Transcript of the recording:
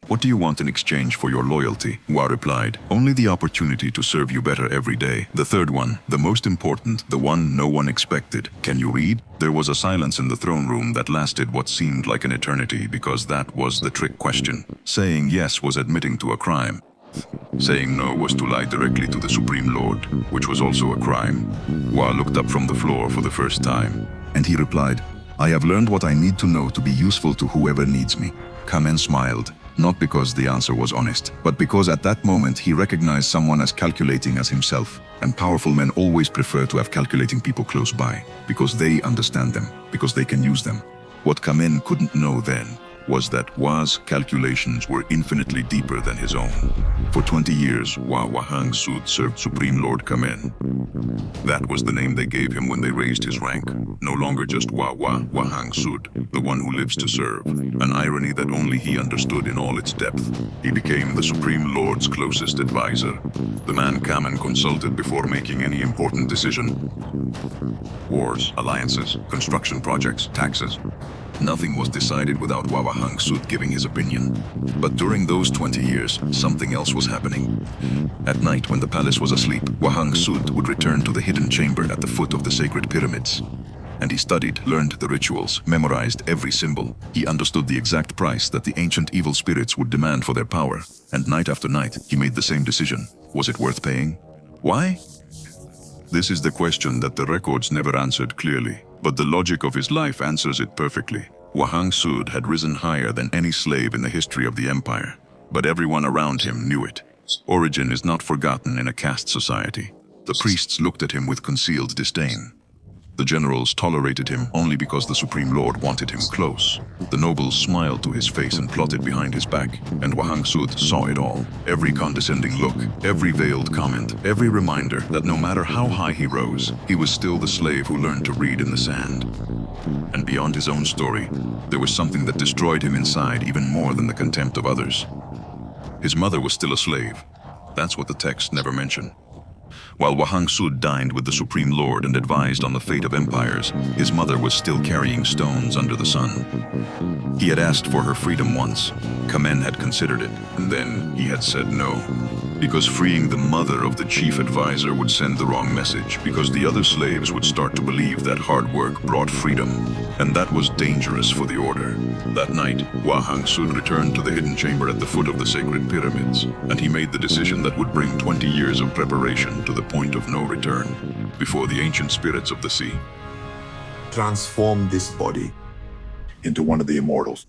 "What do you want in exchange for your loyalty?" Wa replied, "Only the opportunity to serve you better every day." The third one, the most important, the one no one expected. "Can you read?" There was a silence in the throne room that lasted what seemed like an eternity, because that was the trick question. Saying yes was admitting to a crime. Saying no was to lie directly to the Supreme Lord, which was also a crime. Wa looked up from the floor for the first time, and he replied, "I have learned what I need to know to be useful to whoever needs me." Kamen smiled, not because the answer was honest, but because at that moment he recognized someone as calculating as himself. And powerful men always prefer to have calculating people close by, because they understand them, because they can use them. What Kamen couldn't know then was that Wa's calculations were infinitely deeper than his own. For 20 years, Wa Wahang Sud served Supreme Lord Kamen. That was the name they gave him when they raised his rank. No longer just Wa Wahang Sud, the one who lives to serve. An irony that only he understood in all its depth. He became the Supreme Lord's closest advisor, the man Kamen consulted before making any important decision. Wars, alliances, construction projects, taxes. Nothing was decided without Wa Wahang Sud giving his opinion. But during those 20 years, something else was happening. At night, when the palace was asleep, Wahang Sud would return to the hidden chamber at the foot of the sacred pyramids. And he studied, learned the rituals, memorized every symbol. He understood the exact price that the ancient evil spirits would demand for their power. And night after night, he made the same decision. Was it worth paying? Why? This is the question that the records never answered clearly, but the logic of his life answers it perfectly. Wahang Sud had risen higher than any slave in the history of the empire, but everyone around him knew it. Origin is not forgotten in a caste society. The priests looked at him with concealed disdain. The generals tolerated him only because the Supreme Lord wanted him close. The nobles smiled to his face and plotted behind his back, and Wahang Sud saw it all. Every condescending look, every veiled comment, every reminder that no matter how high he rose, he was still the slave who learned to read in the sand. And beyond his own story, there was something that destroyed him inside even more than the contempt of others. His mother was still a slave. That's what the text never mentioned. While Wahang Sud dined with the Supreme Lord and advised on the fate of empires, his mother was still carrying stones under the sun. He had asked for her freedom once. Kamen had considered it, and then he had said no. Because freeing the mother of the chief advisor would send the wrong message, because the other slaves would start to believe that hard work brought freedom, and that was dangerous for the order. That night, Wahang Sud returned to the hidden chamber at the foot of the sacred pyramids, and he made the decision that would bring 20 years of preparation to the point of no return, before the ancient spirits of the sea. Transform this body into one of the immortals.